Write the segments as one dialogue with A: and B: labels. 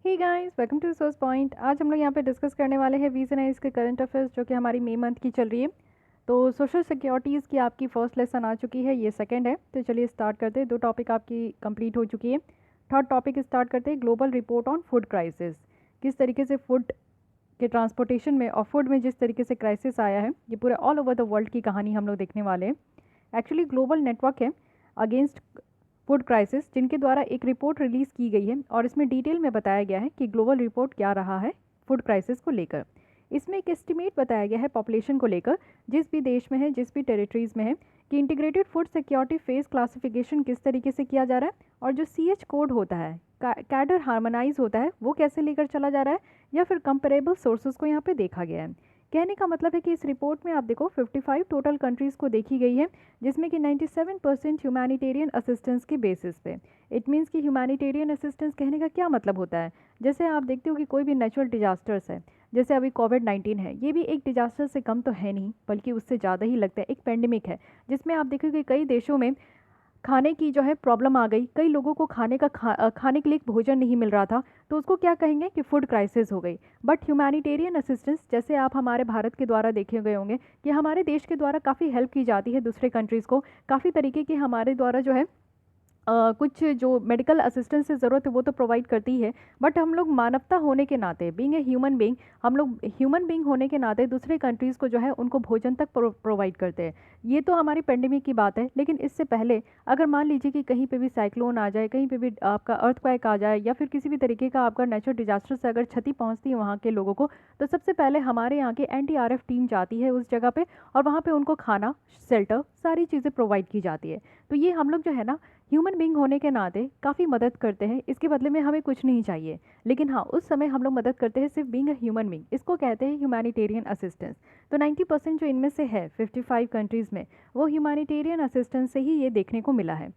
A: Hey guys, welcome to Source Point. आज हम लोग यहाँ पे डिस्कस करने वाले हैं वीज़ एंड आइज के करंट अफेयर्स जो कि हमारी मई मंथ की चल रही है। तो सोशल सिक्योरिटीज़ की आपकी फर्स्ट लेसन आ चुकी है, ये सेकंड है। तो चलिए स्टार्ट करते हैं। 2 टॉपिक आपकी कंप्लीट हो चुकी है। थर्ड टॉपिक स्टार्ट करते हैं, global report on food crisis. किस तरीके से फूड के ट्रांसपोर्टेशन में और फूड में जिस तरीके से क्राइसिस आया है, ये पूरे ऑल ओवर द वर्ल्ड की कहानी हम लोग देखने वाले हैं। एक्चुअली ग्लोबल नेटवर्क है अगेंस्ट फूड क्राइसिस, जिनके द्वारा एक रिपोर्ट रिलीज़ की गई है और इसमें डिटेल में बताया गया है कि ग्लोबल रिपोर्ट क्या रहा है फूड क्राइसिस को लेकर। इसमें एक एस्टिमेट बताया गया है पॉपुलेशन को लेकर, जिस भी देश में है, जिस भी टेरिटरीज़ में है, कि integrated food security face classification किस तरीके से किया जा रहा है और जो CH कोड होता है, कैडर हार्मोनाइज होता है, वो कैसे लेकर चला जा रहा है, या फिर कंपेरेबल सोर्सेज को यहाँ पे देखा गया है। कहने का मतलब है कि इस रिपोर्ट में आप देखो 55 टोटल कंट्रीज़ को देखी गई है, जिसमें कि 97% ह्यूमैनिटेरियन असिस्टेंस के बेसिस पे। इट मीन्स कि ह्यूमैनिटेरियन असिस्टेंस कहने का क्या मतलब होता है, जैसे आप देखते हो कि कोई भी नेचुरल डिजास्टर्स है, जैसे अभी कोविड-19 है, ये भी एक डिजास्टर से कम तो है नहीं, बल्कि उससे ज़्यादा ही लगता है। एक पेंडेमिक है जिसमें आप देखोगे कई देशों में खाने की जो है प्रॉब्लम आ गई, कई लोगों को खाने के लिए भोजन नहीं मिल रहा था, तो उसको क्या कहेंगे कि फूड क्राइसिस हो गई। बट ह्यूमैनिटेरियन असिस्टेंस, जैसे आप हमारे भारत के द्वारा देखे गए होंगे कि हमारे देश के द्वारा काफ़ी हेल्प की जाती है दूसरे कंट्रीज़ को, काफ़ी तरीके की हमारे द्वारा जो है कुछ जो मेडिकल असिस्टेंस की ज़रूरत है वो तो प्रोवाइड करती ही है। बट हम लोग मानवता होने के नाते, बीइंग ए ह्यूमन बीइंग, हम लोग ह्यूमन बीइंग होने के नाते दूसरे कंट्रीज़ को जो है उनको भोजन तक प्रोवाइड करते हैं। ये तो हमारी पेंडेमिक की बात है, लेकिन इससे पहले अगर मान लीजिए कि कहीं पे भी साइक्लोन आ जाए, कहीं पे भी आपका अर्थक्वेक आ जाए, या फिर किसी भी तरीके का आपका नेचुरल डिजास्टर से अगर क्षति पहुंचती है वहाँ के लोगों को, तो सबसे पहले हमारे यहाँ की NDRF टीम जाती है उस जगह पे, और वहाँ पे उनको खाना, शेल्टर, सारी चीज़ें प्रोवाइड की जाती है। तो ये हम लोग जो है ना, ह्यूमन बीइंग होने के नाते काफ़ी मदद करते हैं, इसके बदले में हमें कुछ नहीं चाहिए। लेकिन हाँ, उस समय हम लोग मदद करते हैं सिर्फ बीइंग अ ह्यूमन बीइंग, इसको कहते हैं ह्यूमैनिटेरियन असिस्टेंस। तो 90% जो इनमें से है 55 कंट्रीज़ में, वो ह्यूमैनिटेरियन असिस्टेंस से ही ये देखने को मिला है।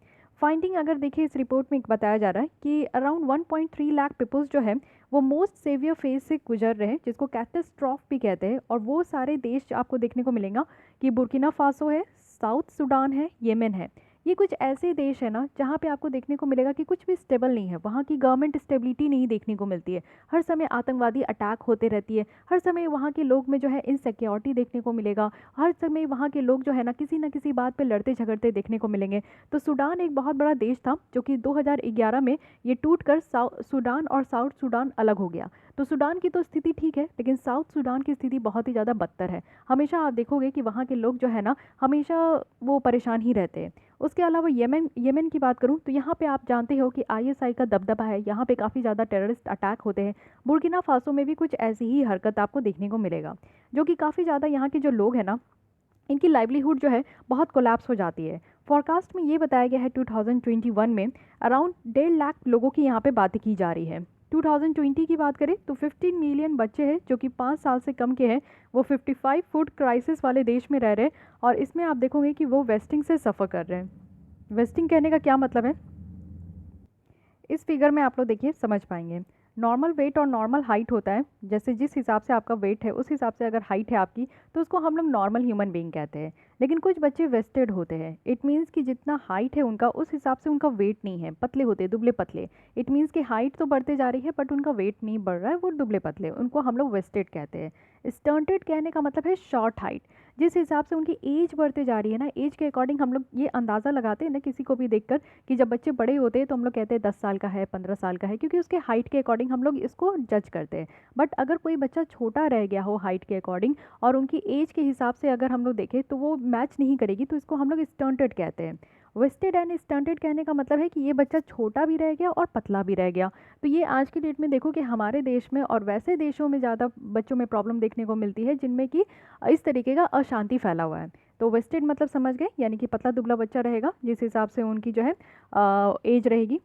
A: फाइंडिंग अगर देखिए, इस रिपोर्ट में बताया जा रहा है कि अराउंड 1.3 लाख पीपल्स जो है वो मोस्ट सेवियर फेज से गुजर रहे हैं, जिसको कैटेस्ट्रॉफ भी कहते हैं। और वो सारे देश आपको देखने को मिलेगा कि बुर्किना फासो है, साउथ सूडान है, येमेन है। ये कुछ ऐसे देश है ना जहाँ पे आपको देखने को मिलेगा कि कुछ भी स्टेबल नहीं है, वहाँ की गवर्नमेंट स्टेबिलिटी नहीं देखने को मिलती है। हर समय आतंकवादी अटैक होते रहती है, हर समय वहाँ के लोग में जो है इनसिक्योरिटी देखने को मिलेगा, हर समय वहाँ के लोग जो है ना किसी बात पे लड़ते झगड़ते देखने को मिलेंगे। तो सूडान एक बहुत बड़ा देश था, जो कि 2011 में ये टूट कर सूडान और साउथ सूडान अलग हो गया। तो सूडान की तो स्थिति ठीक है, लेकिन साउथ सूडान की स्थिति बहुत ही ज़्यादा बदतर है। हमेशा आप देखोगे कि वहाँ के लोग जो है ना, हमेशा वो परेशान ही रहते हैं। उसके अलावा येमेन येमेन की बात करूं तो यहाँ पे आप जानते हो कि ISI का दबदबा है, यहाँ पे काफ़ी ज़्यादा टेररिस्ट अटैक होते हैं। बुर्किना फासो में भी कुछ ऐसी ही हरकत आपको देखने को मिलेगा, जो कि काफ़ी ज़्यादा यहाँ के जो लोग हैं ना, इनकी लाइवलीहुड जो है बहुत कोलैप्स हो जाती है। फॉरकास्ट में ये बताया गया है 2021 में अराउंड 1.5 लाख लोगों की यहाँ पे बातें की जा रही है। 2020 की बात करें तो 15 मिलियन बच्चे हैं जो कि 5 साल से कम के हैं, वो 55 फूड क्राइसिस वाले देश में रह रहे हैं। और इसमें आप देखोगे कि वो वेस्टिंग से सफ़र कर रहे हैं। वेस्टिंग कहने का क्या मतलब है, इस फिगर में आप लोग देखिए समझ पाएंगे। नॉर्मल वेट और नॉर्मल हाइट होता है, जैसे जिस हिसाब से आपका वेट है उस हिसाब से अगर हाइट है आपकी, तो उसको हम लोग नॉर्मल ह्यूमन बीइंग कहते हैं। लेकिन कुछ बच्चे वेस्टेड होते हैं, इट मीन्स कि जितना हाइट है उनका उस हिसाब से उनका वेट नहीं है, पतले होते हैं, दुबले पतले। इट मीन्स कि हाइट तो बढ़ते जा रही है बट उनका वेट नहीं बढ़ रहा है, वो दुबले पतले, उनको हम लोग वेस्टेड कहते हैं। स्टंटेड कहने का मतलब है शॉर्ट हाइट। जिस हिसाब से उनकी एज बढ़ते जा रही है ना, एज के अकॉर्डिंग हम लोग ये अंदाज़ा लगाते हैं ना किसी को भी देखकर, कि जब बच्चे बड़े होते हैं तो हम लोग कहते हैं 10 साल का है, 15 साल का है, क्योंकि उसके हाइट के अकॉर्डिंग हम लोग इसको जज करते हैं। बट अगर कोई बच्चा छोटा रह गया हो हाइट के अकॉर्डिंग और उनकी एज के हिसाब से अगर हम लोग देखें तो वो मैच नहीं करेगी, तो इसको हम लोग स्टंटेड कहते हैं। वेस्टेड एंड स्टंटेड कहने का मतलब है कि ये बच्चा छोटा भी रह गया और पतला भी रह गया। तो ये आज की डेट में देखो कि हमारे देश में और वैसे देशों में ज़्यादा बच्चों में प्रॉब्लम देखने को मिलती है जिनमें कि इस तरीके का अशांति फैला हुआ है। तो वेस्टेड मतलब समझ गए, यानी कि पतला दुबला बच्चा रहेगा जिस हिसाब से उनकी जो है एज रहेगी।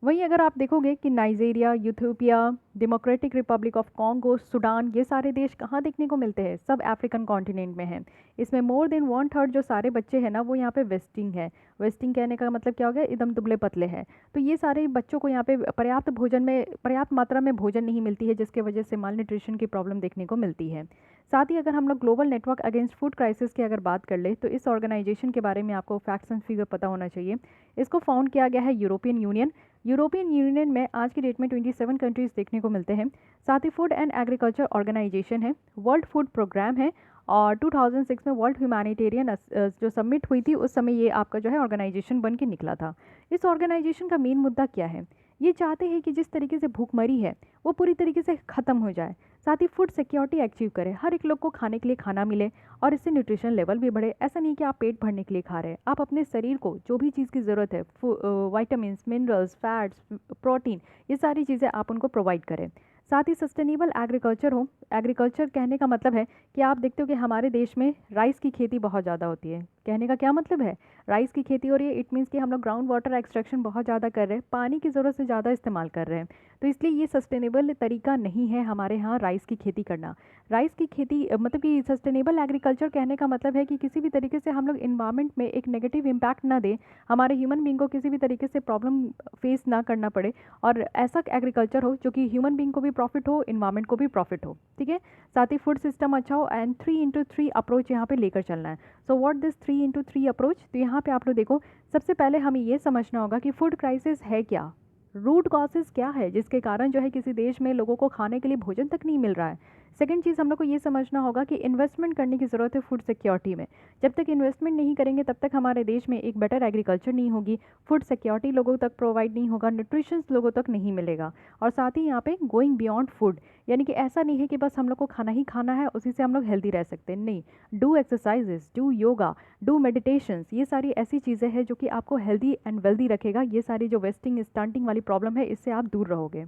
A: वहीं अगर आप देखोगे कि Nigeria, Ethiopia, democratic Republic of Congo, Sudan, ये सारे देश कहाँ देखने को मिलते हैं, सब अफ्रीकन कॉन्टिनेंट में हैं। इसमें मोर देन 1/3 जो सारे बच्चे हैं ना, वो यहाँ पे वेस्टिंग है। वेस्टिंग कहने का मतलब क्या हो गया, एकदम दुबले पतले हैं। तो ये सारे बच्चों को यहाँ पे पर्याप्त मात्रा में भोजन नहीं मिलती है, जिसके वजह से माल न्यूट्रिशन की प्रॉब्लम देखने को मिलती है। साथ ही अगर हम लोग global network against food crisis की अगर बात कर ले तो इस ऑर्गेनाइजेशन के बारे में आपको फैक्ट्स एंड फिगर पता होना चाहिए। इसको फाउंड किया गया है यूरोपियन यूनियन। यूरोपियन यूनियन में आज की डेट में 27 कंट्रीज़ देखने को मिलते हैं। साथ ही फूड एंड एग्रीकल्चर ऑर्गेनाइजेशन है, वर्ल्ड फूड प्रोग्राम है, और 2006 में वर्ल्ड ह्यूमैनिटेरियन जो सबमिट हुई थी उस समय ये आपका जो है ऑर्गेनाइजेशन बन के निकला था। इस ऑर्गेनाइजेशन का मेन मुद्दा क्या है? ये चाहते हैं कि जिस तरीके से भूखमरी है वो पूरी तरीके से ख़त्म हो जाए, साथ ही फूड सिक्योरिटी अचीव करे, हर एक लोग को खाने के लिए खाना मिले और इससे न्यूट्रिशन लेवल भी बढ़े। ऐसा नहीं कि आप पेट भरने के लिए खा रहे हैं, आप अपने शरीर को जो भी चीज़ की ज़रूरत है, वाइटामिन, मिनरल्स, फैट्स, प्रोटीन, ये सारी चीज़ें आप उनको प्रोवाइड करें। साथ ही सस्टेनेबल एग्रीकल्चर हो। एग्रीकल्चर कहने का मतलब है कि आप देखते हो कि हमारे देश में राइस की खेती बहुत ज़्यादा होती है। कहने का क्या मतलब है? राइस की खेती हो रही है, इट मीन्स कि हम लोग ग्राउंड वाटर एक्सट्रैक्शन बहुत ज़्यादा कर रहे हैं, पानी की ज़रूरत से ज़्यादा इस्तेमाल कर रहे हैं। तो इसलिए ये सस्टेनेबल तरीका नहीं है हमारे यहाँ राइस की खेती करना। राइस की खेती मतलब कि सस्टेनेबल एग्रीकल्चर कहने का मतलब है कि किसी भी तरीके से हम लोग इन्वायरमेंट में एक नेगेटिव इम्पैक्ट ना दें, हमारे ह्यूमन बींग को किसी भी तरीके से प्रॉब्लम फेस ना करना पड़े, और ऐसा एग्रीकल्चर हो जो कि ह्यूमन बींग को भी प्रॉफिट हो, इन्वायरमेंट को भी प्रॉफिट हो। ठीक है, साथ ही फूड सिस्टम अच्छा हो, एंड 3x3 अप्रोच यहाँ पे लेकर चलना है। So what this 3x3 approach? तो यहाँ पे आप लोग देखो, सबसे पहले हमें ये समझना होगा कि फूड क्राइसिस है क्या, रूट कॉजेज़ क्या है जिसके कारण जो है किसी देश में लोगों को खाने के लिए भोजन तक नहीं मिल रहा है। सेकंड चीज़ हम लोग को ये समझना होगा कि इन्वेस्टमेंट करने की ज़रूरत है फूड सिक्योरिटी में। जब तक इन्वेस्टमेंट नहीं करेंगे तब तक हमारे देश में एक बेटर एग्रीकल्चर नहीं होगी, फूड सिक्योरिटी लोगों तक प्रोवाइड नहीं होगा, न्यूट्रिशन लोगों तक नहीं मिलेगा। और साथ ही यहाँ पे गोइंग बियॉन्ड फूड, यानी कि ऐसा नहीं है कि बस हम लोग को खाना ही खाना है, उसी से हम लोग हेल्दी रह सकते हैं, नहीं। Do exercises, do yoga, do meditations, ये सारी ऐसी चीज़ें हैं जो कि आपको हेल्दी एंड वेल्दी रखेगा। ये सारी जो वेस्टिंग स्टंटिंग वाली प्रॉब्लम है इससे आप दूर रहोगे।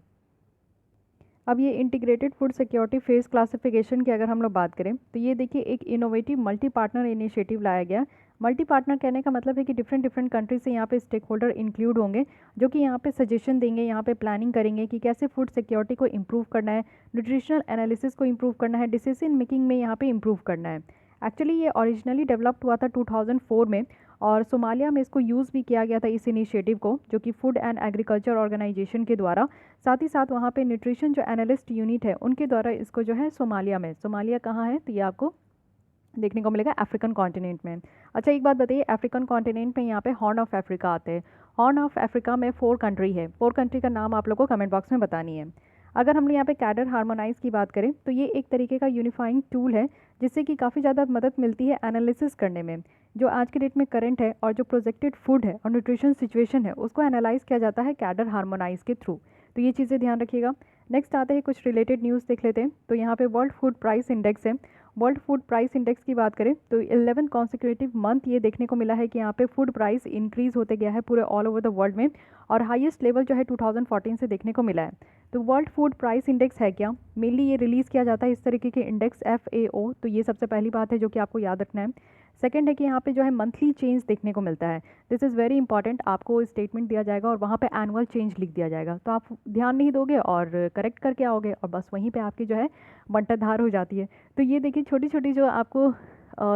A: अब ये integrated food security face classification की अगर हम लोग बात करें तो ये देखिए एक इनोवेटिव मल्टी पार्टनर इनिशिएटिव लाया गया। मल्टी पार्टनर कहने का मतलब है कि डिफरेंट डिफरेंट कंट्री से यहाँ पे स्टेक होल्डर इंक्लूड होंगे, जो कि यहाँ पे सजेशन देंगे, यहाँ पे प्लानिंग करेंगे कि कैसे फूड सिक्योरिटी को इम्प्रूव करना है, न्यूट्रिशनल एनालिसिस को इम्प्रूव करना है, डिसीजन मेकिंग में यहाँ पे इम्प्रूव करना है। एक्चुअली ये ओरिजिनली डेवलप्ड हुआ था 2004 में, और सोमालिया में इसको यूज़ भी किया गया था इस इनिशिएटिव को, जो कि फूड एंड एग्रीकल्चर ऑर्गेनाइजेशन के द्वारा। साथ ही साथ वहाँ पे न्यूट्रिशन जो एनालिस्ट यूनिट है उनके द्वारा इसको जो है सोमालिया में, सोमालिया कहाँ है तो ये आपको देखने को मिलेगा अफ्रीकन कॉन्टिनेंट में। अच्छा एक बात बताइए, अफ्रीकन कॉन्टिनेंट में यहाँ पे हॉर्न ऑफ अफ्रीका आते हैं। हॉर्न ऑफ अफ्रीका में 4 कंट्री है, 4 कंट्री का नाम आप लोग को कमेंट बॉक्स में बतानी है। अगर हम लोग यहाँ पे कैडर हार्मोनाइज की बात करें तो ये एक तरीके का यूनिफाइंग टूल है जिससे कि काफ़ी ज़्यादा मदद मिलती है एनालिसिस करने में। जो आज के डेट में करंट है और जो प्रोजेक्टेड फूड है और न्यूट्रिशन सिचुएशन है उसको एनालाइज किया जाता है कैडर हार्मोनाइज के थ्रू। तो ये चीज़ें ध्यान रखिएगा। नेक्स्ट आते हैं कुछ रिलेटेड न्यूज़ देख लेते हैं। तो यहाँ पे वर्ल्ड फूड प्राइस इंडेक्स है। वर्ल्ड फूड प्राइस इंडेक्स की बात करें तो 11 कॉन्सिक्यूटिव मंथ ये देखने को मिला है कि यहाँ पे फूड प्राइस इंक्रीज़ होते गया है पूरे ऑल ओवर द वर्ल्ड में, और हाईएस्ट लेवल जो है 2014 से देखने को मिला है। तो वर्ल्ड फूड प्राइस इंडेक्स है क्या? मेनली ये रिलीज़ किया जाता है इस तरीके के इंडेक्स FAO, तो ये सबसे पहली बात है जो कि आपको याद रखना है। सेकंड है कि यहाँ पे जो है मंथली चेंज देखने को मिलता है। दिस इज़ वेरी इंपॉर्टेंट, आपको स्टेटमेंट दिया जाएगा और वहाँ पे एनुअल चेंज लिख दिया जाएगा, तो आप ध्यान नहीं दोगे और करेक्ट करके आओगे और बस वहीं पे आपकी जो है बंटाधार हो जाती है। तो ये देखिए छोटी छोटी जो आपको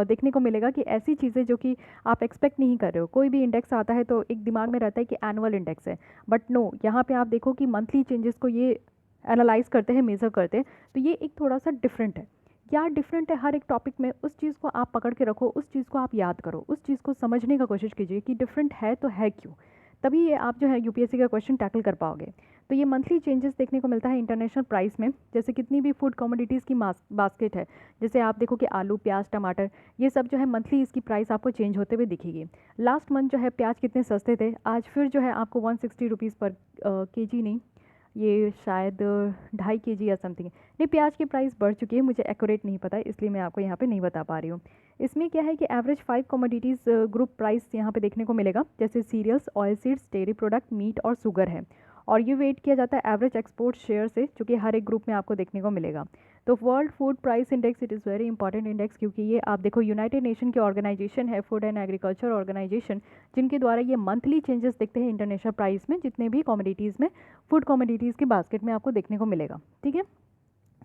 A: देखने को मिलेगा कि ऐसी चीज़ें जो कि आप एक्सपेक्ट नहीं कर रहे हो। कोई भी इंडेक्स आता है तो एक दिमाग में रहता है कि एनुअल इंडेक्स है, बट नो, यहाँ पे आप देखो कि मंथली चेंजेस को ये एनालाइज करते हैं, मेज़र करते हैं। तो ये एक थोड़ा सा डिफरेंट है। क्या डिफरेंट है? हर एक टॉपिक में उस चीज़ को आप पकड़ के रखो, उस चीज़ को आप याद करो, उस चीज़ को समझने का कोशिश कीजिए कि डिफरेंट है तो है क्यों, तभी ये आप जो है यूपीएससी का क्वेश्चन टैकल कर पाओगे। तो ये मंथली चेंजेस देखने को मिलता है इंटरनेशनल प्राइस में। जैसे कितनी भी फूड कमोडिटीज़ की बास्केट है, जैसे आप देखो कि आलू, प्याज, टमाटर, ये सब जो है मंथली इसकी प्राइस आपको चेंज होते हुए दिखेगी। लास्ट मंथ जो है प्याज कितने सस्ते थे, आज फिर जो है आपको 160 रुपीज़ पर केजी, नहीं ये शायद 2.5 केजी या समथिंग, नहीं प्याज की प्राइस बढ़ चुकी है, मुझे एक्यूरेट नहीं पता इसलिए मैं आपको यहाँ पे नहीं बता पा रही हूँ। इसमें क्या है कि एवरेज 5 कमोडिटीज़ ग्रुप प्राइस यहाँ पे देखने को मिलेगा, जैसे cereals, oil seeds, dairy product, meat और शुगर है। और ये वेट किया जाता है एवरेज एक्सपोर्ट शेयर से, जो कि हर एक ग्रुप में आपको देखने को मिलेगा। तो world food price index it is very important index, क्योंकि ये आप देखो यूनाइटेड नेशन की ऑर्गेनाइजेशन है, फूड एंड एग्रीकल्चर ऑर्गेनाइजेशन, जिनके द्वारा ये मंथली चेंजेस दिखते हैं इंटरनेशनल प्राइस में, जितने भी कमोडिटीज़ में, फूड कमोडिटीज़ के बास्केट में आपको देखने को मिलेगा। ठीक है,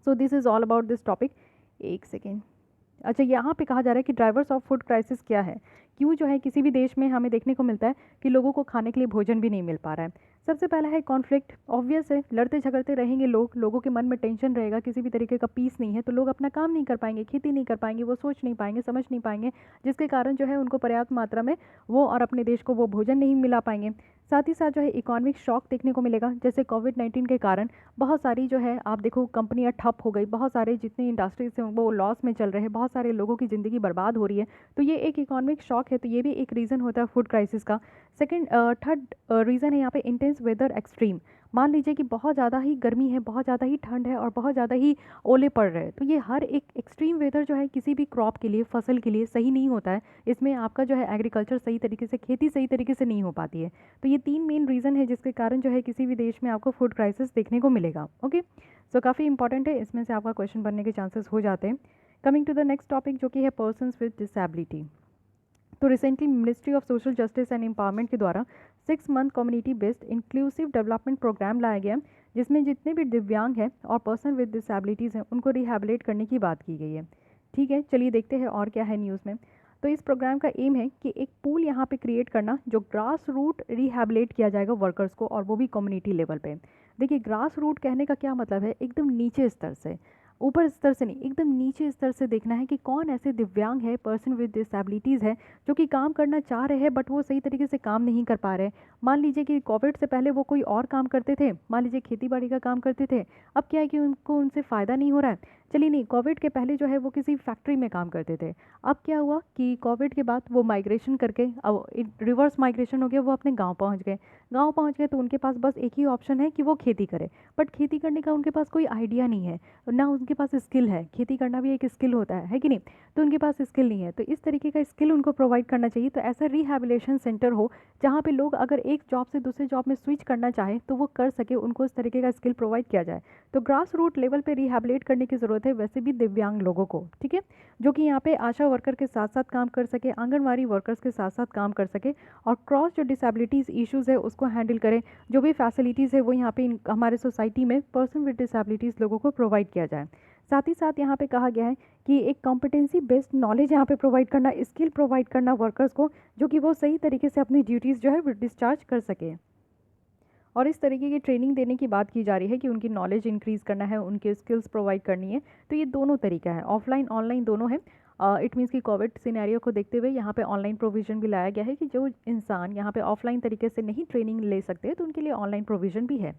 A: so this is all about this topic. एक सेकेंड, अच्छा यहाँ पे कहा जा रहा है कि ड्राइवर्स ऑफ फूड क्राइसिस क्या है, क्यों जो है किसी भी देश में हमें देखने को मिलता है कि लोगों को खाने के लिए भोजन भी नहीं मिल पा रहा है। सबसे पहला है कॉन्फ्लिक्ट। ऑब्वियस है, लड़ते झगड़ते रहेंगे लोग, लोगों के मन में टेंशन रहेगा, किसी भी तरीके का पीस नहीं है, तो लोग अपना काम नहीं कर पाएंगे, खेती नहीं कर पाएंगे, वो सोच नहीं पाएंगे, समझ नहीं पाएंगे, जिसके कारण जो है उनको पर्याप्त मात्रा में वो और अपने देश को वो भोजन नहीं मिला पाएंगे। साथ ही साथ जो है इकोनॉमिक शॉक देखने को मिलेगा, जैसे कोविड-19 के कारण बहुत सारी जो है आप देखो कंपनियां ठप हो गई, बहुत सारे जितनी इंडस्ट्रीज हैं वो लॉस में चल रहे हैं, बहुत सारे लोगों की ज़िंदगी बर्बाद हो रही है। तो ये एक इकोनॉमिक शॉक है, तो ये भी एक रीज़न होता है फूड क्राइसिस का। सेकंड थर्ड रीज़न है यहाँ पे इंटेंस वेदर एक्सट्रीम। मान लीजिए कि बहुत ज़्यादा ही गर्मी है, बहुत ज़्यादा ही ठंड है और बहुत ज़्यादा ही ओले पड़ रहे हैं, तो ये हर एक एक्सट्रीम वेदर जो है किसी भी क्रॉप के लिए, फसल के लिए सही नहीं होता है। इसमें आपका जो है एग्रीकल्चर सही तरीके से, खेती सही तरीके से नहीं हो पाती है। तो ये 3 मेन रीज़न है जिसके कारण जो है किसी भी देश में आपको फूड क्राइसिस देखने को मिलेगा। ओके, सो काफ़ी इंपॉर्टेंट है, इसमें से आपका क्वेश्चन बनने के चांसेस हो जाते हैं। Coming to the next topic जो कि है पर्सन्स विद डिसेबिलिटी। तो recently ministry of social justice and empowerment के द्वारा 6 month community based inclusive development programme लाया गया, जिसमें जितने भी दिव्यांग हैं और पर्सन विद डिसेबिलिटीज़ हैं उनको रिहैबिलिट करने की बात की गई है। ठीक है, चलिए देखते हैं और क्या है न्यूज़ में। तो इस प्रोग्राम का एम है कि एक पूल यहाँ पे क्रिएट करना जो ग्रास रूट रिहैबिलिट किया जाएगा वर्कर्स को, और वो भी कम्युनिटी लेवल पे। देखिए, ग्रास रूट कहने का क्या मतलब है, एकदम नीचे स्तर से, ऊपर स्तर से नहीं, एकदम नीचे स्तर से देखना है कि कौन ऐसे दिव्यांग है, पर्सन विद डिसेबिलिटीज़ है जो कि काम करना चाह रहे हैं बट वो सही तरीके से काम नहीं कर पा रहे। मान लीजिए कि कोविड से पहले वो कोई और काम करते थे, मान लीजिए खेती बाड़ी का काम करते थे, अब क्या है कि उनको उनसे फ़ायदा नहीं हो रहा है। चलिए नहीं, कोविड के पहले जो है वो किसी फैक्ट्री में काम करते थे, अब क्या हुआ कि कोविड के बाद वो माइग्रेशन करके, अब रिवर्स माइग्रेशन हो गया, वो अपने गाँव पहुँच गए। गाँव पहुँच गए तो उनके पास बस एक ही ऑप्शन है कि वो खेती करें, बट खेती करने का उनके पास कोई आइडिया नहीं है, ना उनके पास स्किल है। खेती करना भी एक स्किल होता है कि नहीं? तो उनके पास स्किल नहीं है, तो इस तरीके का स्किल उनको प्रोवाइड करना चाहिए। तो ऐसा रिहैबिलिटेशन सेंटर हो जहाँ पे लोग अगर एक जॉब से दूसरे जॉब में स्विच करना चाहे तो वो कर सके, उनको इस तरीके का स्किल प्रोवाइड किया जाए। तो ग्रास रूट लेवल पे रिहैबिलिट करने की ज़रूरत है, वैसे भी दिव्यांग लोगों को, ठीक है, जो कि यहाँ पे आशा वर्कर के साथ साथ काम कर सके, आंगनवाड़ी वर्कर्स के साथ साथ काम कर सके, और क्रॉस जो डिसेबिलिटीज़ इश्यूज़ है उसको हैंडल करें। जो भी फैसिलिटीज़ है वो यहाँ पे हमारे सोसाइटी में पर्सन विद डिसेबिलिटीज़ लोगों को प्रोवाइड किया जाए। साथ ही साथ यहाँ पे कहा गया है कि एक कॉम्पिटेंसी बेस्ड नॉलेज यहाँ पे प्रोवाइड करना, स्किल प्रोवाइड करना वर्कर्स को, जो कि वो सही तरीके से अपनी ड्यूटीज़ जो है डिस्चार्ज कर सके। और इस तरीके की ट्रेनिंग देने की बात की जा रही है कि उनकी नॉलेज इंक्रीज़ करना है, उनके स्किल्स प्रोवाइड करनी है। तो ये दोनों तरीका है, ऑफलाइन ऑनलाइन दोनों है। इट मीन्स कि कोविड सिनेरियो को देखते हुए यहाँ पे ऑनलाइन प्रोविज़न भी लाया गया है कि जो इंसान यहाँ पे ऑफलाइन तरीके से नहीं ट्रेनिंग ले सकते तो उनके लिए ऑनलाइन प्रोविज़न भी है।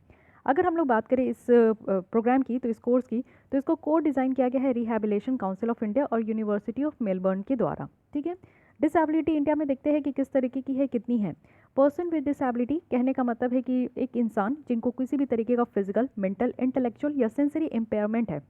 A: अगर हम लोग बात करें इस प्रोग्राम की, तो इस कोर्स की, तो इसको कोड डिज़ाइन किया गया है रिहैबिलिटेशन काउंसिल ऑफ इंडिया और यूनिवर्सिटी ऑफ मेलबर्न के द्वारा। ठीक है, डिसेबिलिटी इंडिया में देखते हैं कि किस तरीके की है, कितनी है। पर्सन विद डिसेबिलिटी कहने का मतलब है कि एक इंसान जिनको किसी भी तरीके का फिजिकल, मेंटल, इंटेलेक्चुअल या सेंसरी इम्पेयरमेंट है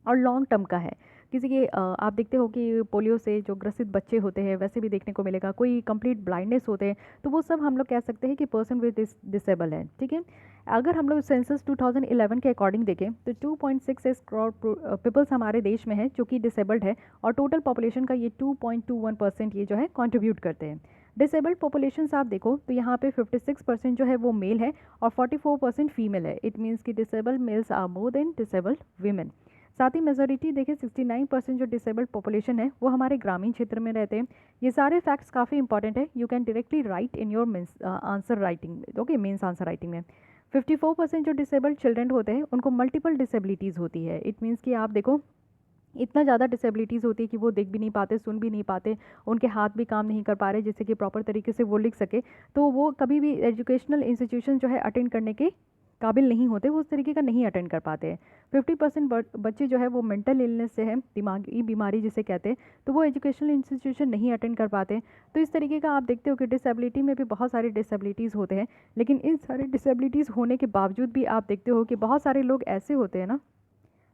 A: और लॉन्ग टर्म का है। किसी के आप देखते हो कि पोलियो से जो ग्रसित बच्चे होते हैं वैसे भी देखने को मिलेगा, कोई कंप्लीट ब्लाइंडनेस होते हैं, तो वो सब हम लोग कह सकते हैं कि पर्सन विद डिसेबल है। ठीक है, अगर हम लोग सेंसस 2011 के अकॉर्डिंग देखें तो 2.66 करोड़ पीपल्स हमारे देश में है जो कि डिसेबल्ड है, और टोटल पॉपुलेशन का ये 2.21% ये जो है कंट्रीब्यूट करते हैं। डिसेबल्ड पॉपुलेशन आप देखो तो यहाँ पे 56% जो है वो मेल है और 44% फीमेल है। इट मीन्स कि disabled males are more than disabled women. साथ ही मेजोरिटी देखें 69% जो डिसेबल्ड पॉपुलेशन है वो हमारे ग्रामीण क्षेत्र में रहते हैं। ये सारे फैक्ट्स काफ़ी इंपॉर्टेंट है, you can directly right in your means answer writing, okay, means answer writing में। 54% जो डिसेबल्ड चिल्ड्रन होते हैं उनको मल्टीपल डिसेबिलिटीज़ होती है। इट मीन्स कि आप देखो इतना ज़्यादा डिसेबिलिटीज़ होती है कि वो देख भी नहीं पाते, सुन भी नहीं पाते, उनके हाथ भी काम नहीं कर पा रहे जिससे कि प्रॉपर तरीके से वो लिख सके, तो वो कभी भी एजुकेशनल इंस्टीट्यूशन जो है अटेंड करने के काबिल नहीं होते, वो उस तरीके का नहीं अटेंड कर पाते हैं। 50% बच्चे जो है वो मेंटल इलनेस से है, दिमागी बीमारी जिसे कहते हैं, तो वो एजुकेशनल इंस्टीट्यूशन नहीं अटेंड कर पाते। तो इस तरीके का आप देखते हो कि डिसेबिलिटी में भी बहुत सारे डिसेबिलिटीज़ होते हैं, लेकिन इन सारे डिसेबिलिटीज़ होने के बावजूद भी आप देखते हो कि बहुत सारे लोग ऐसे होते हैं ना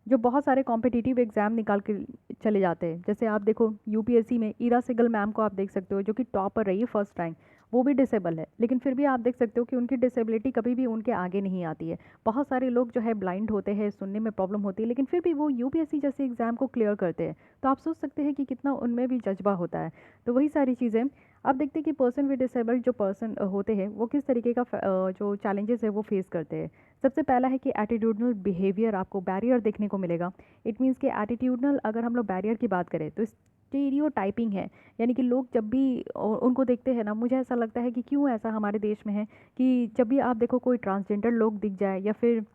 A: जो बहुत सारे कॉम्पिटिटिव एग्ज़ाम निकाल के चले जाते हैं। जैसे आप देखो यूपीएससी में ईरा सिगल मैम को आप देख सकते हो जो कि टॉपर रही है फर्स्ट रैंक, वो भी डिसेबल है, लेकिन फिर भी आप देख सकते हो कि उनकी डिसेबिलिटी कभी भी उनके आगे नहीं आती है। बहुत सारे लोग जो है ब्लाइंड होते हैं, सुनने में प्रॉब्लम होती है, लेकिन फिर भी वो यूपीएससी जैसे एग्ज़ाम को क्लियर करते हैं। तो आप सोच सकते हैं कि कितना उनमें भी जज्बा होता है। तो वही सारी चीज़ें अब देखते हैं कि पर्सन विद डिसेबल्ड जो पर्सन होते हैं वो किस तरीके का जो चैलेंजेस है वो फेस करते हैं। सबसे पहला है कि एटीट्यूडनल बिहेवियर, आपको बैरियर देखने को मिलेगा। इट मीन्स कि एटीट्यूडनल अगर हम लोग बैरियर की बात करें तो स्टीरियोटाइपिंग है। यानी कि लोग जब भी उनको देखते हैं ना, मुझे ऐसा लगता है कि क्यों ऐसा हमारे देश में है कि जब भी आप देखो कोई ट्रांसजेंडर लोग दिख जाए या फिर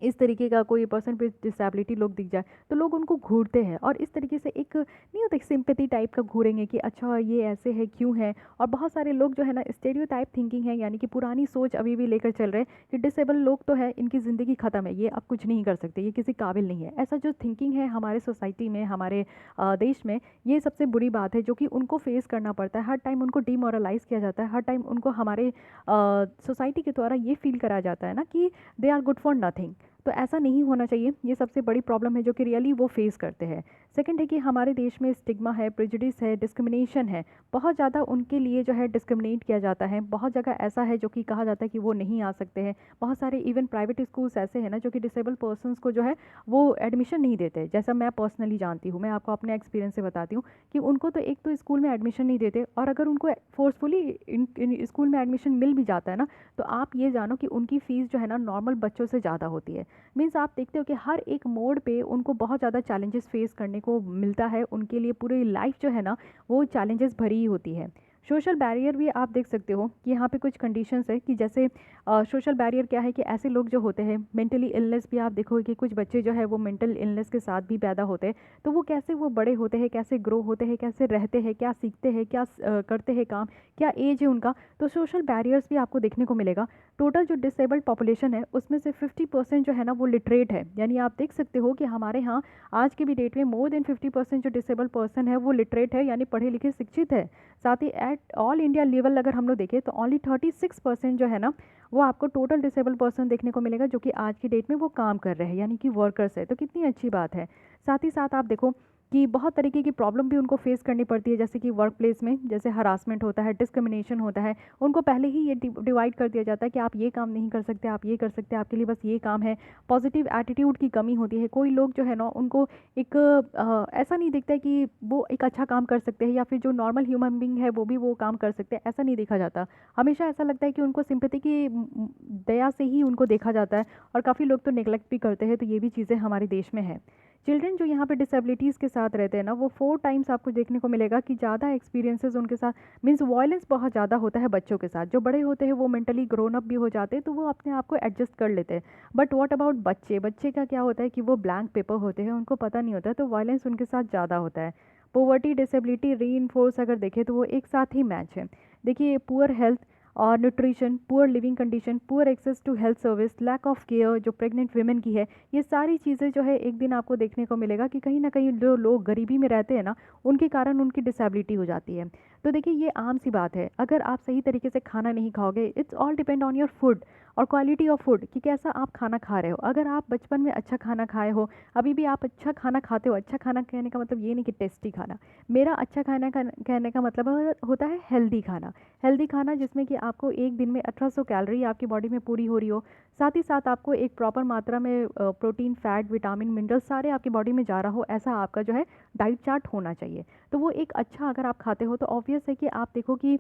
A: इस तरीके का कोई पर्सन विद डिसेबिलिटी लोग दिख जाए तो लोग उनको घूरते हैं, और इस तरीके से एक नहीं होता सिंपैथी टाइप का घूरेंगे कि अच्छा ये ऐसे है क्यों है। और बहुत सारे लोग जो है ना स्टेरियोटाइप थिंकिंग है, यानी कि पुरानी सोच अभी भी लेकर चल रहे हैं कि डिसेबल लोग तो है, इनकी ज़िंदगी ख़त्म है, ये अब कुछ नहीं कर सकते, ये किसी काबिल नहीं है। ऐसा जो थिंकिंग है हमारे सोसाइटी में, हमारे देश में, ये सबसे बुरी बात है जो कि उनको फेस करना पड़ता है। हर टाइम उनको डिमोरलाइज किया जाता है, हर टाइम उनको हमारे सोसाइटी के द्वारा ये फील कराया जाता है ना कि they are good for nothing. तो ऐसा नहीं होना चाहिए, ये सबसे बड़ी प्रॉब्लम है जो कि रियली वो फेस करते हैं। सेकंड है कि हमारे देश में स्टिग्मा है, प्रेजुडिस है, डिस्क्रिमिनेशन है, बहुत ज़्यादा उनके लिए जो है डिस्क्रिमिनेट किया जाता है। बहुत जगह ऐसा है जो कि कहा जाता है कि वो नहीं आ सकते हैं। बहुत सारे इवन प्राइवेट स्कूल्स ऐसे हैं ना जो कि डिसेबल पर्सनस को जो है वो एडमिशन नहीं देते। जैसा मैं पर्सनली जानती हूँ, मैं आपको अपने एक्सपीरियंस से बताती हूँ कि उनको तो एक तो स्कूल में एडमिशन नहीं देते, और अगर उनको फोर्सफुली इन स्कूल में एडमिशन मिल भी जाता है ना, तो आप ये जानो कि उनकी फ़ीस जो है ना नॉर्मल बच्चों से ज़्यादा होती है। मीन्स आप देखते हो कि हर एक मोड़ पे उनको बहुत ज़्यादा चैलेंजेस फेस करने को मिलता है। उनके लिए पूरी लाइफ जो है ना वो चैलेंजेस भरी ही होती है। सोशल बैरियर भी आप देख सकते हो कि यहाँ पे कुछ कंडीशंस है कि जैसे सोशल बैरियर क्या है कि ऐसे लोग जो होते हैं मेंटली इलनेस भी, आप देखो कि कुछ बच्चे जो है वो मेंटल इलनेस के साथ भी पैदा होते हैं। तो वो कैसे वो बड़े होते हैं, कैसे ग्रो होते हैं, कैसे रहते हैं, क्या सीखते हैं, क्या करते हैं काम, क्या एज है उनका। तो सोशल बैरियर्स भी आपको देखने को मिलेगा। टोटल जो डिसेबल्ड पॉपुलेशन है उसमें से 50% जो है ना वो लिटरेट है। यानी आप देख सकते हो कि हमारे यहाँ आज की भी डेट में मोर देन 50% जो डिसेबल्ड पर्सन है वो लिटरेट है, यानी पढ़े लिखे शिक्षित है। साथ ही एट ऑल इंडिया लेवल अगर हम लोग देखें तो ओनली 36% जो है ना वो आपको टोटल डिसेबल पर्सन देखने को मिलेगा जो कि आज की डेट में वो काम कर रहे हैं, यानी कि वर्कर्स है। तो कितनी अच्छी बात है। साथ ही साथ आप देखो कि बहुत तरीके की प्रॉब्लम भी उनको फेस करनी पड़ती है, जैसे कि वर्क प्लेस में जैसे हरासमेंट होता है, डिस्क्रिमिनेशन होता है। उनको पहले ही ये डिवाइड कर दिया जाता है कि आप ये काम नहीं कर सकते, आप ये कर सकते हैं, आपके लिए बस ये काम है। पॉजिटिव एटीट्यूड की कमी होती है। कोई लोग जो है ना उनको एक ऐसा नहीं दिखता है कि वो एक अच्छा काम कर सकते हैं, या फिर जो नॉर्मल ह्यूमन बींग है वो भी वो काम कर सकते हैं, ऐसा नहीं देखा जाता। हमेशा ऐसा लगता है कि उनको सिंपैथी की दया से ही उनको देखा जाता है, और काफ़ी लोग तो नेग्लेक्ट भी करते हैं। तो ये भी चीज़ें हमारे देश में है। चिल्ड्रन जो यहाँ पे डिसेबिलिटीज़ के साथ रहते हैं ना वो 4 टाइम्स आपको देखने को मिलेगा कि ज़्यादा एक्सपीरियंसेस उनके साथ, मीन्स वायलेंस बहुत ज़्यादा होता है बच्चों के साथ। जो बड़े होते हैं वो मेंटली ग्रोन अप भी हो जाते हैं तो वो अपने आप को एडजस्ट कर लेते हैं। बट व्हाट अबाउट बच्चे, बच्चे का क्या होता है कि वो ब्लैंक पेपर होते हैं, उनको पता नहीं होता है, तो वायलेंस उनके साथ ज़्यादा होता है। पोवर्टी डिसेबिलिटी री अगर देखें तो वो एक साथ ही मैच है। देखिए पुअर हेल्थ और nutrition, poor living condition, poor access to health service, lack of care जो प्रेग्नेंट वीमेन की है, ये सारी चीज़ें जो है एक दिन आपको देखने को मिलेगा कि कहीं ना कहीं जो लोग गरीबी में रहते हैं ना उनके कारण उनकी डिसेबिलिटी हो जाती है। तो देखिए ये आम सी बात है, अगर आप सही तरीके से खाना नहीं खाओगे, it's all depend on your food और क्वालिटी ऑफ फूड कि कैसा आप खाना खा रहे हो। अगर आप बचपन में अच्छा खाना खाए हो, अभी भी आप अच्छा खाना खाते हो, अच्छा खाना कहने का मतलब ये नहीं कि टेस्टी खाना, मेरा अच्छा खाना कहने का मतलब होता है हेल्दी खाना। हेल्दी खाना जिसमें कि आपको एक दिन में 1800 कैलोरी आपकी बॉडी में पूरी हो रही हो, साथ ही साथ आपको एक प्रॉपर मात्रा में प्रोटीन, फैट, विटामिन, मिनरल सारे आपकी बॉडी में जा रहा हो, ऐसा आपका जो है डाइट चार्ट होना चाहिए। तो वो एक अच्छा अगर आप खाते हो तो ऑब्वियस है कि आप देखो कि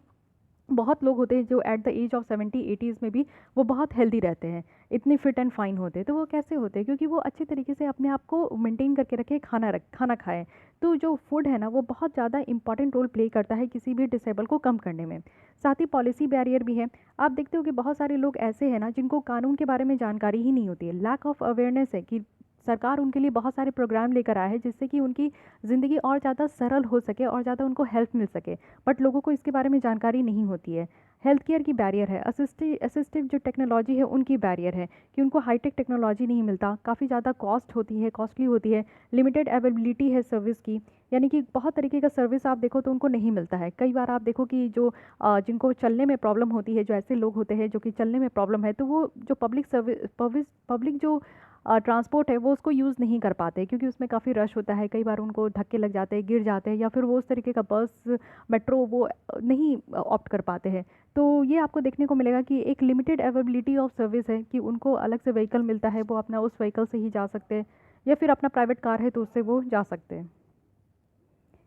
A: बहुत लोग होते हैं जो at the age of 70-80s में भी वो बहुत हेल्दी रहते हैं, इतने फिट एंड फाइन होते हैं। तो वो कैसे होते हैं? क्योंकि वो अच्छे तरीके से अपने आप को मेंटेन करके रखे, खाना खाएं। तो जो फूड है ना वो बहुत ज़्यादा इंपॉर्टेंट रोल प्ले करता है किसी भी डिसेबल को कम करने में। साथ ही पॉलिसी बैरियर भी है। आप देखते हो कि बहुत सारे लोग ऐसे हैं ना जिनको कानून के बारे में जानकारी ही नहीं होती है, लैक ऑफ अवेयरनेस है कि सरकार उनके लिए बहुत सारे प्रोग्राम लेकर आया है जिससे कि उनकी ज़िंदगी और ज़्यादा सरल हो सके और ज़्यादा उनको हेल्प मिल सके। बट लोगों को इसके बारे में जानकारी नहीं होती है। हेल्थ केयर की बैरियर है, असिस्टिव जो टेक्नोलॉजी है उनकी बैरियर है कि उनको हाईटेक टेक्नोलॉजी नहीं मिलता, काफ़ी ज़्यादा कॉस्ट होती है, कॉस्टली होती है, लिमिटेड अवेलेबिलिटी है सर्विस की। यानी कि बहुत तरीके का सर्विस आप देखो तो उनको नहीं मिलता है। कई बार आप देखो कि जो जिनको चलने में प्रॉब्लम होती है, जो ऐसे लोग होते हैं जो कि चलने में प्रॉब्लम है, तो वो जो पब्लिक जो ट्रांसपोर्ट है वो उसको यूज़ नहीं कर पाते क्योंकि उसमें काफ़ी रश होता है। कई बार उनको धक्के लग जाते हैं, गिर जाते हैं, या फिर वो उस तरीके का बस, मेट्रो वो नहीं ऑप्ट कर पाते हैं। तो ये आपको देखने को मिलेगा कि एक लिमिटेड अवेलेबिलिटी ऑफ सर्विस है कि उनको अलग से व्हीकल मिलता है, वो अपना उस व्हीकल से ही जा सकते हैं, या फिर अपना प्राइवेट कार है तो उससे वो जा सकते हैं।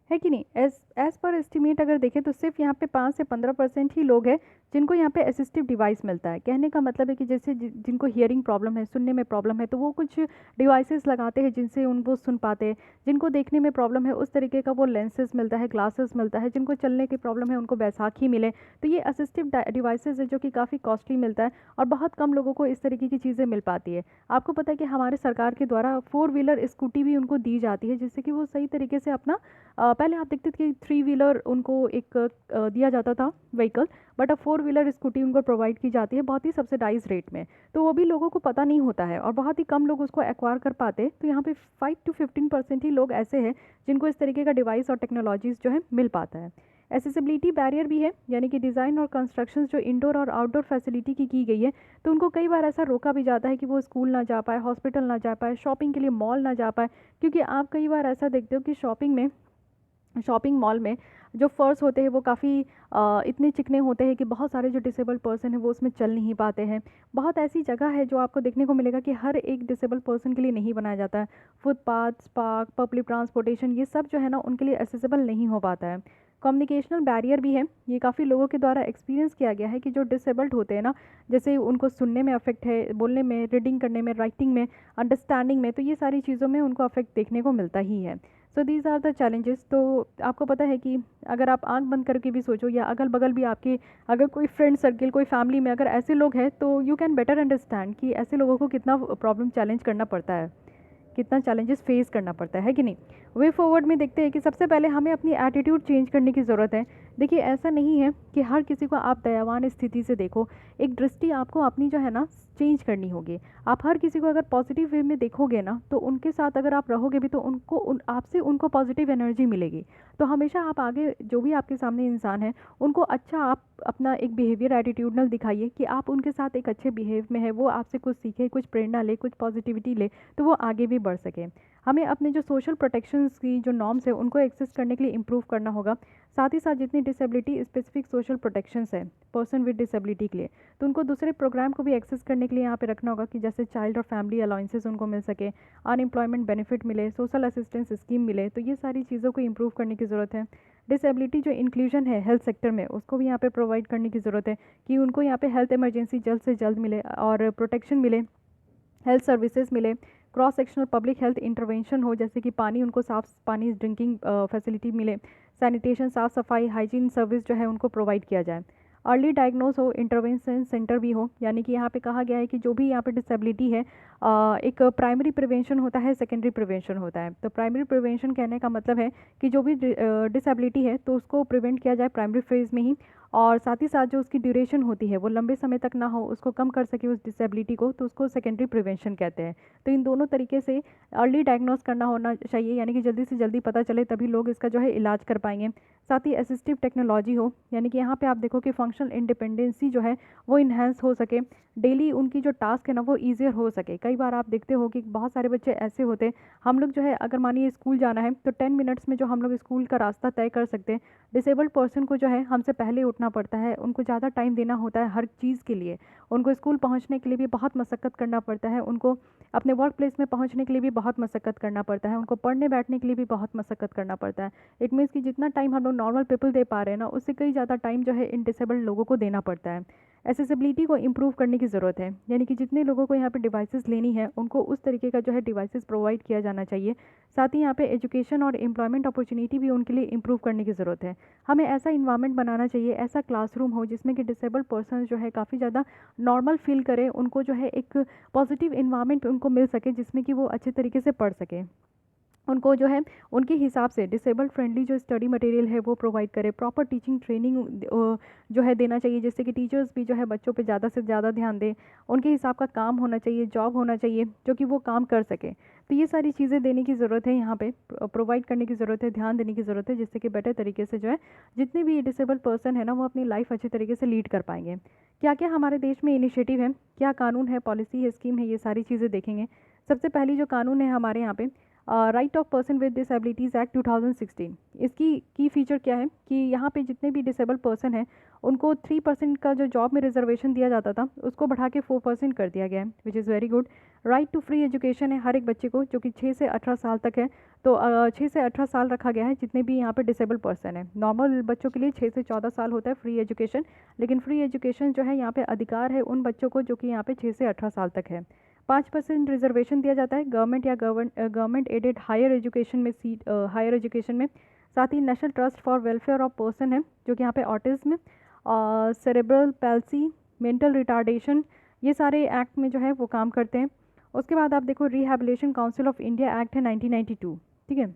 A: है कि नहीं। एज पर एस्टिमेट अगर देखें तो सिर्फ यहाँ पे 5 से 15% ही लोग हैं जिनको यहाँ पे असिस्टिव डिवाइस मिलता है। कहने का मतलब है कि जैसे जिनको हियरिंग प्रॉब्लम है, सुनने में प्रॉब्लम है, तो वो कुछ डिवाइसेस लगाते हैं जिनसे उनको सुन पाते हैं। जिनको देखने में प्रॉब्लम है उस तरीके का वो लेंसेज मिलता है, ग्लासेस मिलता है। जिनको चलने की प्रॉब्लम है उनको बैसाखी मिले। तो ये असिस्टिव डिवाइसेज है जो कि काफ़ी कॉस्टली मिलता है और बहुत कम लोगों को इस तरीके की चीज़ें मिल पाती है। आपको पता है कि हमारे सरकार के द्वारा 4 व्हीलर स्कूटी भी उनको दी जाती है जिससे कि वो सही तरीके से अपना पहले आप देखते थे कि 3 व्हीलर उनको एक दिया जाता था व्हीकल, बट अब 4 व्हीलर स्कूटी उनको प्रोवाइड की जाती है बहुत ही सब्सिडाइज रेट में। तो वो भी लोगों को पता नहीं होता है और बहुत ही कम लोग उसको एक्वायर कर पाते। तो यहाँ पे 5 to 15% ही लोग ऐसे हैं जिनको इस तरीके का डिवाइस और टेक्नोलॉजीज़ जो है मिल पाता है। एसेसिबिलिटी बैरियर भी है, यानी कि डिज़ाइन और कंस्ट्रक्शन जो इंडोर और आउटडोर फैसिलिटी की गई है, तो उनको कई बार ऐसा रोका भी जाता है कि वो स्कूल ना जा पाए, हॉस्पिटल ना जा पाए, शॉपिंग के लिए मॉल ना जा पाए। क्योंकि आप कई बार ऐसा देखते हो कि शॉपिंग मॉल में जो फर्श होते हैं वो काफ़ी इतने चिकने होते हैं कि बहुत सारे जो डिसेबल पर्सन है वो उसमें चल नहीं पाते हैं। बहुत ऐसी जगह है जो आपको देखने को मिलेगा कि हर एक डिसेबल पर्सन के लिए नहीं बनाया जाता है। फुटपाथ, पार्क, पब्लिक ट्रांसपोर्टेशन, ये सब जो है ना उनके लिए एसेसिबल नहीं हो पाता है। कम्युनिकेशनल बैरियर भी है, ये काफ़ी लोगों के द्वारा एक्सपीरियंस किया गया है कि जो डिसेबल्ड होते हैं ना, जैसे उनको सुनने में अफेक्ट है, बोलने में, रीडिंग करने में, राइटिंग में, अंडरस्टैंडिंग में, तो ये सारी चीज़ों में उनको अफेक्ट देखने को मिलता ही है। So these are the challenges. तो आपको पता है कि अगर आप आंख बंद करके भी सोचो या अगल बगल भी आपके अगर कोई फ्रेंड सर्किल, कोई फैमिली में अगर ऐसे लोग हैं तो यू कैन बेटर अंडरस्टैंड कि ऐसे लोगों को कितना प्रॉब्लम चैलेंज करना पड़ता है, कितना चैलेंजेस फेस करना पड़ता है कि नहीं। वे फॉरवर्ड में देखते हैं कि सबसे पहले हमें अपनी एटीट्यूड चेंज करने की ज़रूरत है। देखिए ऐसा नहीं है कि हर किसी को आप दयावान स्थिति से देखो। एक दृष्टि आपको अपनी जो है ना चेंज करनी होगी। आप हर किसी को अगर पॉजिटिव वे में देखोगे ना तो उनके साथ अगर आप रहोगे भी तो आपसे उनको पॉजिटिव एनर्जी मिलेगी। तो हमेशा आप आगे जो भी आपके सामने इंसान है उनको अच्छा आप अपना एक बिहेवियर एटीट्यूडनल दिखाइए कि आप उनके साथ एक अच्छे बिहेव में है, वो आपसे कुछ सीखे, कुछ प्रेरणा ले, कुछ पॉजिटिविटी ले, तो वो आगे भी बढ़ सके। हमें अपने जो सोशल प्रोटेक्शंस की जो नॉर्म्स है उनको एक्सेस करने के लिए इम्प्रूव करना होगा। साथ ही साथ जितनी डिसेबिलिटी स्पेसिफिक सोशल प्रोटेक्शंस है पर्सन विद डिसेबिलिटी के लिए, तो उनको दूसरे प्रोग्राम को भी एक्सेस करने के लिए यहाँ पे रखना होगा कि जैसे चाइल्ड और फैमिली अलाउंसेस उनको मिल सके, अनएम्प्लॉयमेंट बेनिफिट मिले, सोशल असिस्टेंस स्कीम मिले। तो ये सारी चीज़ों को इम्प्रूव करने की ज़रूरत है। डिसेबिलिटी जो इंक्लूजन है हेल्थ सेक्टर में उसको भी यहाँ पे प्रोवाइड करने की ज़रूरत है कि उनको यहाँ पे हेल्थ इमरजेंसी जल्द से जल्द मिले और प्रोटेक्शन मिले, हेल्थ सर्विसेज मिले, cross sectional public health intervention हो, जैसे कि पानी उनको साफ पानी ड्रिंकिंग फैसिलिटी मिले, सैनिटेशन, साफ़ सफाई, हाइजीन सर्विस जो है उनको प्रोवाइड किया जाए। अर्ली डायग्नोस हो, इंटरवेंशन सेंटर भी हो, यानी कि यहाँ पे कहा गया है कि जो भी यहाँ पे डिसेबिलिटी है एक प्राइमरी प्रिवेंशन होता है, सेकेंडरी प्रिवेंशन होता है। तो प्राइमरी प्रिवेंशन कहने का मतलब है कि जो भी डिसेबिलिटी है तो उसको प्रिवेंट किया जाए प्राइमरी फेज़ में ही, और साथ ही साथ जो उसकी ड्यूरेशन होती है वो लंबे समय तक ना हो, उसको कम कर सके उस डिसेबिलिटी को, तो उसको सेकेंडरी प्रिवेंशन कहते हैं। तो इन दोनों तरीके से अर्ली डायग्नोस करना होना चाहिए, यानी कि जल्दी से जल्दी पता चले तभी लोग इसका जो है इलाज कर पाएंगे। साथ ही असिस्टिव टेक्नोलॉजी हो, यानी कि यहाँ पे आप देखो कि फंक्शनल इंडिपेंडेंसी जो है वो इन्हेंस हो सके, डेली उनकी जो टास्क है ना वो ईजियर हो सके। कई बार आप देखते हो कि बहुत सारे बच्चे ऐसे होते हैं, हम लोग जो है अगर मानिए स्कूल जाना है तो 10 मिनट्स में जो हम लोग स्कूल का रास्ता तय कर सकते हैं, डिसेबल्ड पर्सन को जो है हमसे पहले उठना पड़ता है, उनको ज़्यादा टाइम देना होता है हर चीज़ के लिए, उनको स्कूल पहुँचने के लिए भी बहुत मशक्क़त करना पड़ता है, उनको अपने वर्क प्लेस में पहुँचने के लिए भी बहुत मशक्क़त करना पड़ता है, उनको पढ़ने बैठने के लिए भी बहुत मशक्क़त करना पड़ता है। इट मीन्स कि जितना टाइम हम लोग नॉर्मल पीपल दे पा रहे हैं ना उससे कई ज़्यादा टाइम जो है इन डिसेबल्ड लोगों को देना पड़ता है। एसेसिबिलिटी को इम्प्रूव करने की ज़रूरत है, यानी कि जितने लोगों को यहाँ पे डिवाइसेस लेनी है उनको उस तरीके का जो है डिवाइसेस प्रोवाइड किया जाना चाहिए। साथ ही यहाँ पे एजुकेशन और एम्प्लॉयमेंट अपॉर्चुनिटी भी उनके लिए इम्प्रूव करने की ज़रूरत है। हमें ऐसा इन्वायरमेंट बनाना चाहिए, ऐसा क्लासरूम हो जिसमें कि डिसेबल्ड पर्सन जो है काफ़ी ज़्यादा नॉर्मल फील करें, उनको जो है एक पॉजिटिव इन्वायरमेंट उनको मिल सके जिसमें कि वो अच्छे तरीके से पढ़ सकें। उनको जो है उनके हिसाब से डिसेबल फ्रेंडली जो स्टडी मटेरियल है वो प्रोवाइड करे, प्रॉपर टीचिंग ट्रेनिंग जो है देना चाहिए, जिससे कि टीचर्स भी जो है बच्चों पे ज़्यादा से ज़्यादा ध्यान दें, उनके हिसाब का काम होना चाहिए, जॉब होना चाहिए जो कि वो काम कर सके। तो ये सारी चीज़ें देने की ज़रूरत है, यहाँ पे प्रोवाइड करने की ज़रूरत है, ध्यान देने की ज़रूरत है, जिससे कि बेटर तरीके से जो है जितने भी डिसेबल पर्सन है ना वो अपनी लाइफ अच्छे तरीके से लीड कर पाएंगे। क्या क्या हमारे देश में इनिशिएटिव है, क्या कानून है, पॉलिसी है, स्कीम है, ये सारी चीज़ें देखेंगे। सबसे पहली जो कानून है हमारे यहाँ पे right of person with disabilities act 2016। इसकी की फीचर क्या है कि यहाँ पे जितने भी डिसेबल पर्सन हैं उनको 3% का जो जॉब में रिजर्वेशन दिया जाता था उसको बढ़ा के 4% कर दिया गया है, which is very good. Right to free education है हर एक बच्चे को, जो कि 6 से 18 साल तक है। तो 6 से 18 साल रखा गया है जितने भी यहाँ पे डिसेबल पर्सन है। नॉर्मल बच्चों के लिए 6 से 14 साल होता है फ्री एजुकेशन, लेकिन फ्री एजुकेशन जो है यहाँ पे अधिकार है उन बच्चों को जो कि यहाँ पे 6 से 18 साल तक है। 5% रिजर्वेशन दिया जाता है गवर्नमेंट या गवर्नमेंट एडेड हायर एजुकेशन में सीट हायर एजुकेशन में। साथ ही national trust for welfare of person है जो कि यहाँ पे autism, cerebral palsy, mental retardation, ये सारे एक्ट में जो है वो काम करते हैं। उसके बाद आप देखो rehabilitation council of India act है 1992, ठीक है,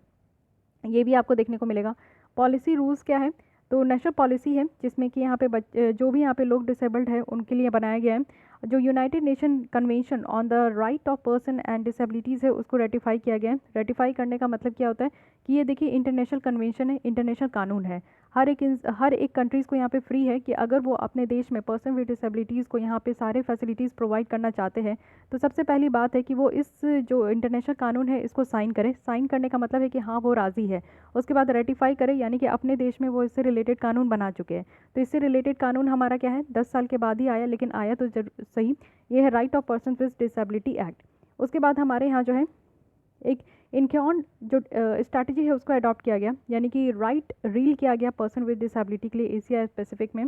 A: ये भी आपको देखने को मिलेगा। पॉलिसी रूल्स क्या है, तो नेशनल पॉलिसी है जिसमें कि यहाँ पे जो भी यहाँ पे लोग डिसेबल्ड है उनके लिए बनाया गया है। जो United Nation convention on the right of person and disabilities है उसको रेटिफाई किया गया है। रेटिफाई करने का मतलब क्या होता है कि ये देखिए इंटरनेशनल कन्वेंशन है, इंटरनेशनल कानून है। हर एक कंट्रीज़ को यहाँ पे फ्री है कि अगर वो अपने देश में पर्सन विद डिसेबिलिटीज़ को यहाँ पे सारे फैसिलिटीज़ प्रोवाइड करना चाहते हैं तो सबसे पहली बात है कि वो इस जो इंटरनेशनल कानून है इसको साइन करें। साइन करने का मतलब है कि हाँ वो राज़ी है। उसके बाद रेटिफाई करें, यानी कि अपने देश में वो इससे रिलेटेड कानून बना चुके हैं। तो इससे रिलेटेड कानून हमारा क्या है 10 साल के बाद ही आया, लेकिन आया तो सही। ये है right of person with disability act. उसके बाद हमारे यहाँ जो है एक इनक्यॉन जो स्ट्रैटेजी है उसको अडॉप्ट किया गया, यानी कि राइट रील किया गया पर्सन विद डिसेबिलिटी के लिए एशिया पैसिफिक में।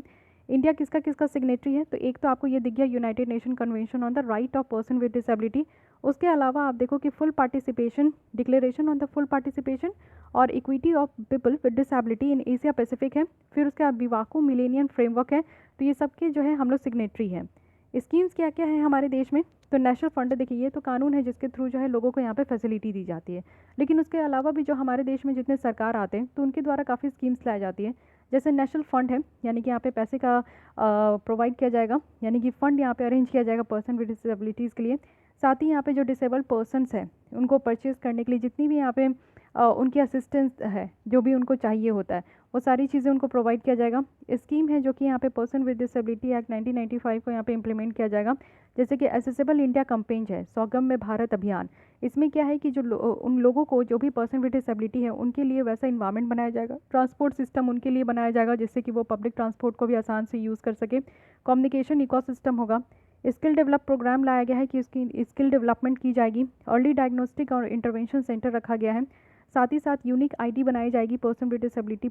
A: इंडिया किसका किसका सिग्नेटरी है, तो एक तो आपको ये दिख गया United Nation convention on the right of person with disability. उसके अलावा आप देखो कि full participation declaration on the full participation और equity of people with disability in Asia Pacific है। फिर उसके बाद विवाको मिलेनियम फ्रेमवर्क है। तो ये सबके जो है हम लोग सिग्नेटरी हैं। स्कीम्स क्या क्या है हमारे देश में, तो नेशनल फंड देखिए ये तो कानून है जिसके थ्रू जो है लोगों को यहाँ पे फैसिलिटी दी जाती है। लेकिन उसके अलावा भी जो हमारे देश में जितने सरकार आते हैं तो उनके द्वारा काफ़ी स्कीम्स लाई जाती है। जैसे नेशनल फंड है, यानी कि यहाँ पे पैसे का प्रोवाइड किया जाएगा, यानी कि फ़ंड यहाँ पे अरेंज किया जाएगा पर्सन विद डिसेबिलिटीज़ के लिए। साथ ही यहाँ पे जो डिसेबल्ड पर्सनस है उनको परचेज़ करने के लिए जितनी भी यहाँ पे उनकी असिस्टेंस है जो भी उनको चाहिए होता है वो सारी चीज़ें उनको प्रोवाइड किया जाएगा। स्कीम है जो कि यहाँ पे पर्सन विद डिसेबिलिटी एक्ट 1995 को यहाँ पे इम्प्लीमेंट किया जाएगा। जैसे कि एसेसिबल इंडिया कैंपेन है, सौगम में भारत अभियान। इसमें क्या है कि जो उन लोगों को जो भी पर्सन विद डिसेबिलिटी है उनके लिए वैसा इन्वायरमेंट बनाया जाएगा, ट्रांसपोर्ट सिस्टम उनके लिए बनाया जाएगा जिससे कि वो पब्लिक ट्रांसपोर्ट को भी आसान से यूज़ कर सके। कम्युनिकेशन इकोसिस्टम होगा। स्किल डेवलप प्रोग्राम लाया गया है कि उसकी स्किल डेवलपमेंट की जाएगी। अर्ली डायग्नोस्टिक और इंटरवेंशन सेंटर रखा गया है। साथ ही साथ यूनिक आईडी बनाई जाएगी पर्सन विद डिसेबिलिटी।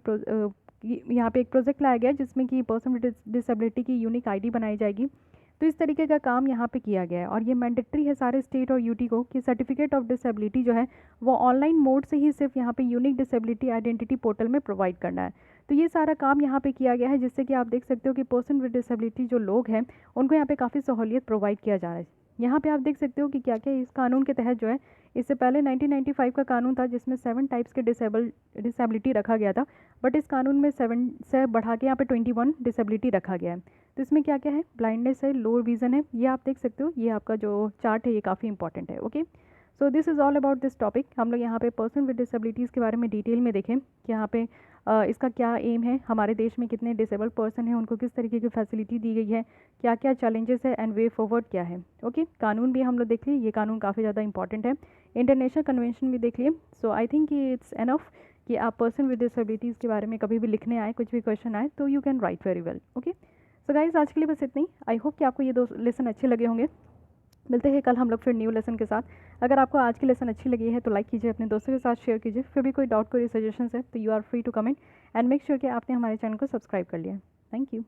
A: यहाँ पे एक प्रोजेक्ट लाया गया है जिसमें कि पर्सन विद डिसेबिलिटी की यूनिक आईडी बनाई जाएगी। तो इस तरीके का काम यहाँ पे किया गया है और ये मैंडेटरी है सारे स्टेट और यूटी को कि सर्टिफिकेट ऑफ डिसेबिलिटी जो है वो ऑनलाइन मोड से ही सिर्फ यहाँ पे यूनिक डिसेबिलिटी आइडेंटिटी पोर्टल में प्रोवाइड करना है। तो ये सारा काम यहाँ पे किया गया है जिससे कि आप देख सकते हो कि पर्सन विद डिसेबिलिटी जो लोग हैं उनको यहाँ पे काफ़ी सहूलियत प्रोवाइड किया जा रहा है। यहाँ पे आप देख सकते हो कि क्या क्या इस कानून के तहत जो है, इससे पहले 1995 का कानून था जिसमें 7 टाइप्स के डिसेबिलिटी रखा गया था, बट इस कानून में 7 से बढ़ा के यहाँ पे 21 डिसेबिलिटी रखा गया है। तो इसमें क्या क्या है, ब्लाइंडनेस है, लो विज़न है, ये आप देख सकते हो। ये आपका जो चार्ट है ये काफ़ी इंपॉर्टेंट है। Okay, so this is all about this topic. हम लोग यहाँ पे पर्सन विद डिसेबिलिटीज़ के बारे में डिटेल में देखें कि यहाँ पे इसका क्या एम है, हमारे देश में कितने डिसेबल्ड पर्सन हैं, उनको किस तरीके की फैसिलिटी दी गई है, क्या क्या चैलेंजेस है एंड वे फॉरवर्ड क्या है। ओके, कानून भी हम लोग देख लिए, ये कानून काफ़ी ज़्यादा इंपॉर्टेंट है। इंटरनेशनल कन्वेंशन भी देख लिए। सो आई थिंक कि इट्स एनफ कि आप पर्सन विद डिसेबिलिटीज़ के बारे में कभी भी लिखने आए, कुछ भी क्वेश्चन आए तो you can write very well. Okay, so guys आज के लिए बस इतना ही। आई होप कि आपको ये 2 लेसन अच्छे लगे होंगे। मिलते हैं कल हम लोग फिर न्यू लेसन के साथ। अगर आपको आज की लेसन अच्छी लगी है तो लाइक कीजिए, अपने दोस्तों के साथ शेयर कीजिए। फिर भी कोई डाउट कोई सजेशंस है तो you are free to comment and make sure कि आपने हमारे चैनल को सब्सक्राइब कर लिया। Thank you.